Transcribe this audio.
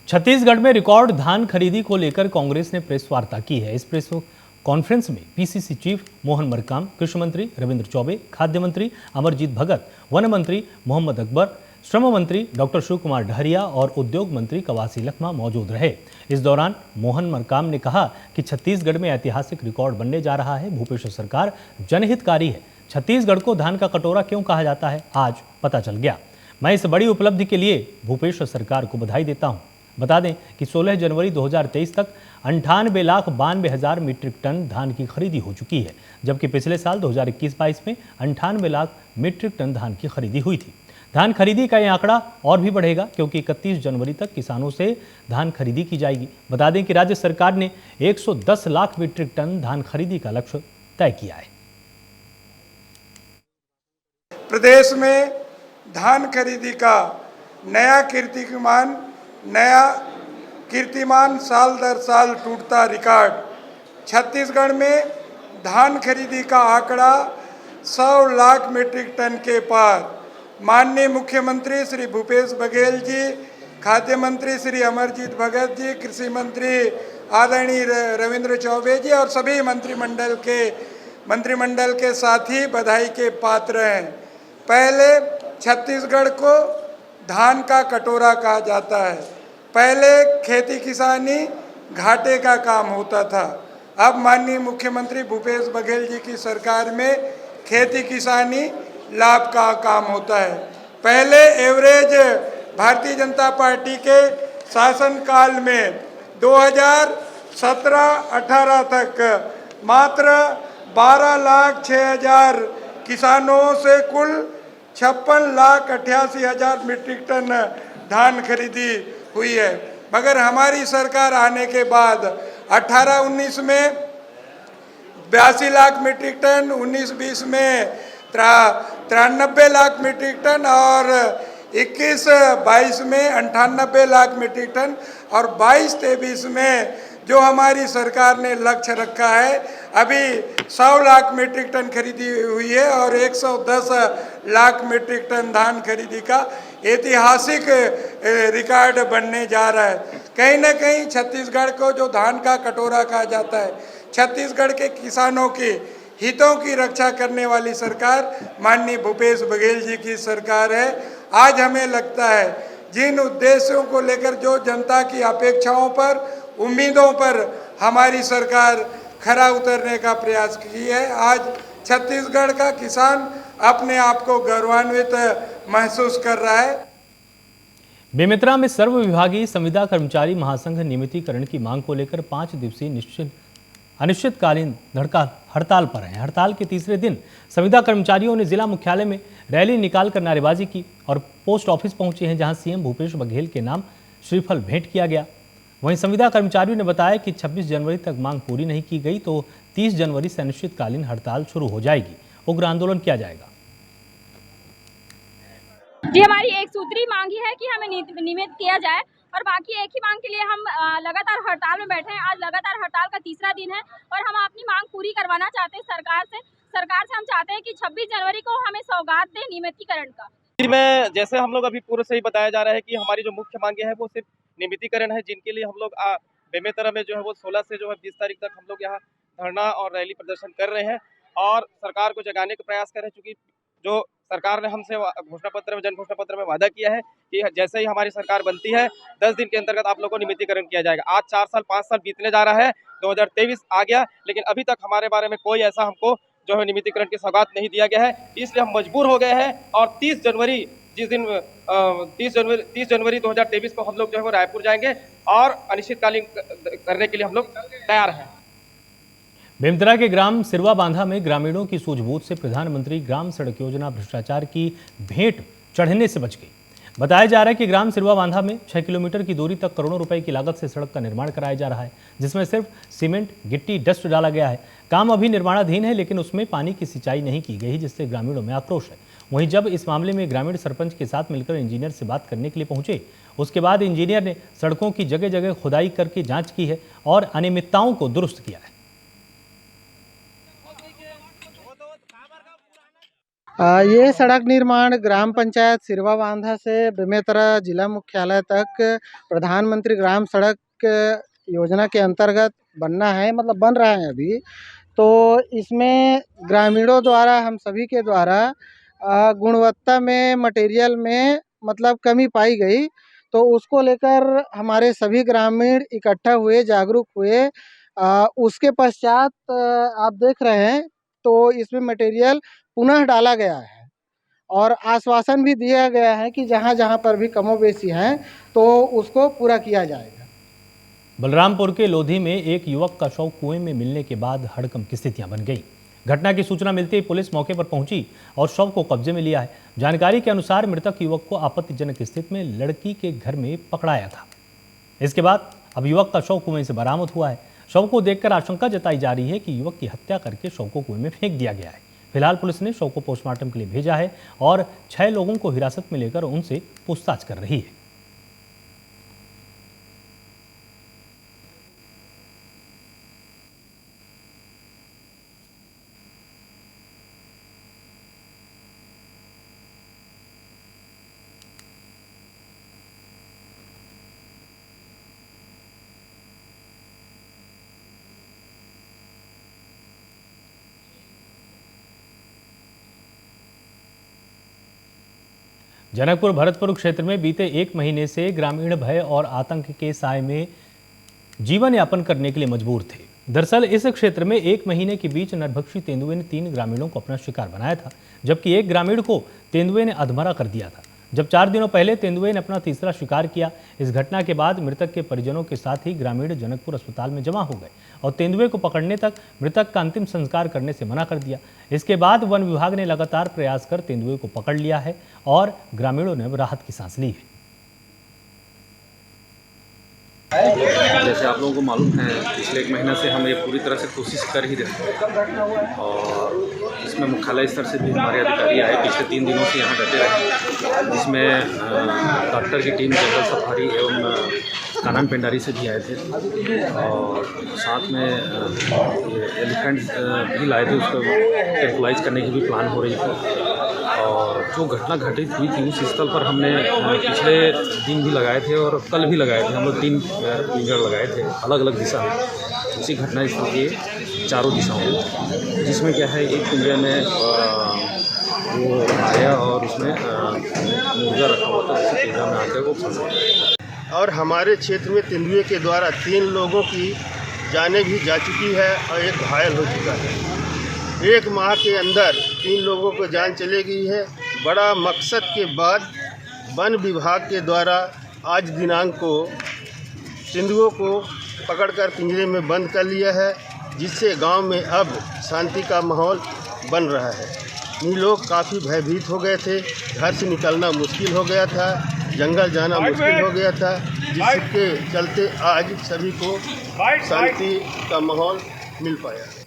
छत्तीसगढ़ में रिकॉर्ड धान खरीदी को लेकर कांग्रेस ने प्रेस वार्ता की है। इस प्रेस कॉन्फ्रेंस में पीसीसी चीफ मोहन मरकाम, कृषि मंत्री रविंद्र चौबे, खाद्य मंत्री अमरजीत भगत, वन मंत्री मोहम्मद अकबर, श्रम मंत्री डॉक्टर शिव कुमार डहरिया और उद्योग मंत्री कवासी लखमा मौजूद रहे। इस दौरान मोहन मरकाम ने कहा कि छत्तीसगढ़ में ऐतिहासिक रिकॉर्ड बनने जा रहा है। भूपेश सरकार जनहितकारी है। छत्तीसगढ़ को धान का कटोरा क्यों कहा जाता है, आज पता चल गया। मैं इस बड़ी उपलब्धि के लिए भूपेश सरकार को बधाई देता हूं। बता दें कि 16 जनवरी 2023 तक 98,92,000 मीट्रिक टन धान की खरीदी हो चुकी है, जबकि पिछले साल 2021-22 में 98 लाख मीट्रिक टन धान की खरीदी हुई थी। धान खरीदी का यह आंकड़ा और भी बढ़ेगा क्योंकि 31 जनवरी तक किसानों से धान खरीदी की जाएगी। बता दें कि राज्य सरकार ने 110 लाख मीट्रिक टन धान खरीदी का लक्ष्य तय किया है। प्रदेश में धान खरीदी का नया कीर्तिमान साल दर साल टूटता रिकॉर्ड। छत्तीसगढ़ में धान खरीदी का आंकड़ा 100 लाख मीट्रिक टन के पार। माननीय मुख्यमंत्री श्री भूपेश बघेल जी, खाद्य मंत्री श्री अमरजीत भगत जी, कृषि मंत्री आदरणीय रविंद्र चौबे जी और सभी मंत्रिमंडल के साथी बधाई के पात्र हैं। पहले छत्तीसगढ़ को धान का कटोरा कहा जाता है। पहले खेती किसानी घाटे का काम होता था। अब माननीय मुख्यमंत्री भूपेश बघेल जी की सरकार में खेती किसानी लाभ का काम होता है। पहले एवरेज भारतीय जनता पार्टी के शासनकाल में 2017-18 तक मात्र 12,06,000 किसानों से कुल 56,88,000 मीट्रिक टन धान खरीदी हुई है। मगर हमारी सरकार आने के बाद 18-19 में 82 लाख मीट्रिक टन, 19-20 में 93 लाख मीट्रिक टन और 21-22 में 98 लाख मीट्रिक टन और 22-23 में जो हमारी सरकार ने लक्ष्य रखा है, अभी 100 लाख मीट्रिक टन खरीदी हुई है और 110 लाख मीट्रिक टन धान खरीदी का ऐतिहासिक रिकॉर्ड बनने जा रहा है। कहीं ना कहीं छत्तीसगढ़ को जो धान का कटोरा कहा जाता है, छत्तीसगढ़ के किसानों के हितों की रक्षा करने वाली सरकार माननीय भूपेश बघेल जी की सरकार है। आज हमें लगता है जिन उद्देश्यों को लेकर, जो जनता की अपेक्षाओं पर, उम्मीदों पर हमारी सरकार खरा उतरने का प्रयास की है, आज छत्तीसगढ़ का किसान अपने आप को गौरवान्वित महसूस कर रहा है। बेमेतरा में सर्व विभागीय संविदा कर्मचारी महासंघ नियमितीकरण की मांग को लेकर 5 दिवसीय अनिश्चितकालीन हड़ताल पर है। हड़ताल के तीसरे दिन संविदा कर्मचारियों ने जिला मुख्यालय में रैली निकालकर नारेबाजी की और पोस्ट ऑफिस पहुंचे हैं, जहां सीएम भूपेश बघेल के नाम श्रीफल भेंट किया गया। वहीं संविदा कर्मचारियों ने बताया कि 26 जनवरी तक मांग पूरी नहीं की गई तो 30 जनवरी से अनिश्चितकालीन हड़ताल शुरू हो जाएगी, उग्र आंदोलन किया जाएगा। जी, हमारी एक सूत्री मांग ही है कि हमें नियमित किया जाए और बाकी एक ही मांग के लिए हम लगातार हड़ताल में बैठे हैं। आज लगातार हड़ताल का तीसरा दिन है और हम अपनी मांग पूरी करवाना चाहते हैं सरकार से हम चाहते हैं कि 26 जनवरी को हमें सौगात दें नियमितीकरण का। में जैसे हम लोग अभी पूर्व से ही बताया जा रहा है कि हमारी जो मुख्य मांगे है वो सिर्फ नियमितीकरण है, जिनके लिए हम लोग बेमेतरा में जो है वो 16 से जो है 20 तारीख तक हम लोग यहाँ धरना और रैली प्रदर्शन कर रहे हैं और सरकार को जगाने का प्रयास कर रहे हैं। चूँकि जो सरकार ने हमसे जन घोषणा पत्र में वादा किया है कि जैसे ही हमारी सरकार बनती है 10 दिन के अंतर्गत आप लोगों को नियमितीकरण किया जाएगा। आज 4 साल 5 साल बीतने जा रहा है, 2023 आ गया, लेकिन अभी तक हमारे बारे में कोई ऐसा हमको जो है नियमितीकरण की सौगात नहीं दिया गया है। इसलिए हम मजबूर हो गए हैं और 30 जनवरी जिस दिन 30 जनवरी 2023 को हम लोग जो है वो रायपुर जाएंगे और अनिश्चितकालीन करने के लिए हम लोग तैयार हैं। बेमेतरा के ग्राम सिरवा बांधा में ग्रामीणों की सूझबूझ से प्रधानमंत्री ग्राम सड़क योजना भ्रष्टाचार की भेंट चढ़ने से बच गई। बताया जा रहा है कि ग्राम सिरवा बांधा में 6 किलोमीटर की दूरी तक करोड़ों रुपए की लागत से सड़क का निर्माण कराया जा रहा है, जिसमें सिर्फ सीमेंट, गिट्टी, डस्ट डाला गया है। काम अभी निर्माणाधीन है, लेकिन उसमें पानी की सिंचाई नहीं की गई, जिससे ग्रामीणों में आक्रोश है। वहीं जब इस मामले में ग्रामीण सरपंच के साथ मिलकर इंजीनियर से बात करने के लिए पहुंचे, उसके बाद इंजीनियर ने सड़कों की जगह जगह खुदाई करके जांच की है और अनियमितताओं को दुरुस्त किया है। ये सड़क निर्माण ग्राम पंचायत सिरवा बांधा से बेमेतरा जिला मुख्यालय तक प्रधानमंत्री ग्राम सड़क योजना के अंतर्गत बनना है, मतलब बन रहा है अभी। तो इसमें ग्रामीणों द्वारा, हम सभी के द्वारा गुणवत्ता में, मटेरियल में मतलब कमी पाई गई। तो उसको लेकर हमारे सभी ग्रामीण इकट्ठा हुए, जागरूक हुए। उसके पश्चात आप देख रहे हैं तो इसमें मटेरियल पुनः डाला गया है और आश्वासन भी दिया गया है कि जहाँ जहाँ पर भी कमोबेशी हैं तो उसको पूरा किया जाएगा। बलरामपुर के लोधी में एक युवक का शव कुएं में मिलने के बाद हड़कंप की स्थितियां बन गई। घटना की सूचना मिलते ही पुलिस मौके पर पहुंची और शव को कब्जे में लिया है। जानकारी के अनुसार मृतक युवक को आपत्तिजनक स्थिति में लड़की के घर में पकड़ाया था। इसके बाद अब युवक का शव कुएं से बरामद हुआ है। शव को देखकर आशंका जताई जा रही है कि युवक की हत्या करके शव को कुएं में फेंक दिया गया है। फिलहाल पुलिस ने शव को पोस्टमार्टम के लिए भेजा है और 6 लोगों को हिरासत में लेकर उनसे पूछताछ कर रही है। जनकपुर भरतपुर क्षेत्र में बीते 1 महीने से ग्रामीण भय और आतंक के साए में जीवन यापन करने के लिए मजबूर थे। दरअसल इस क्षेत्र में 1 महीने के बीच नरभक्षी तेंदुए ने 3 ग्रामीणों को अपना शिकार बनाया था, जबकि एक ग्रामीण को तेंदुए ने अधमरा कर दिया था। जब 4 दिनों पहले तेंदुए ने अपना तीसरा शिकार किया। इस घटना के बाद मृतक के परिजनों के साथ ही ग्रामीण जनकपुर अस्पताल में जमा हो गए और तेंदुए को पकड़ने तक मृतक का अंतिम संस्कार करने से मना कर दिया। इसके बाद वन विभाग ने लगातार प्रयास कर तेंदुए को पकड़ लिया है और ग्रामीणों ने राहत की सांस ली है। जैसे आप लोगों को मालूम है, पिछले 1 महीना से हम ये पूरी तरह से कोशिश कर ही रहे हैं और इसमें मुख्यालय स्तर से भी हमारे अधिकारी आए। पिछले 3 दिनों से यहाँ डटे रहे, जिसमें डॉक्टर की टीम, जंगल सफारी एवं कानन पेंडारी से भी आए थे और साथ में ये एलिफेंट भी लाए थे। उसको ट्रैंकुलाइज करने की भी प्लान हो रही थी और जो घटना घटित हुई थी उस स्थल पर हमने पिछले दिन भी लगाए थे और कल भी लगाए थे। हम लोग 3 पिंजर लगाए थे अलग अलग दिशा में, उसी घटना स्थल के चारों दिशाओं में, जिसमें क्या है, एक पिंजरे में वो आया और उसमें मुर्गा रखा हुआ था, उसी पिंजरा में आकर वो फंस गया। और हमारे क्षेत्र में तेंदुए के द्वारा 3 लोगों की जानें भी जा चुकी है और एक घायल हो चुका है। 1 माह के अंदर 3 लोगों को जान चली गई है। बड़ा मकसद के बाद वन विभाग के द्वारा आज दिनांक को तेंदुओं को पकड़कर पिंजरे में बंद कर लिया है, जिससे गांव में अब शांति का माहौल बन रहा है। ये लोग काफ़ी भयभीत हो गए थे, घर से निकलना मुश्किल हो गया था, जंगल जाना मुश्किल हो गया था, जिसके चलते आज सभी को शांति का माहौल मिल पाया।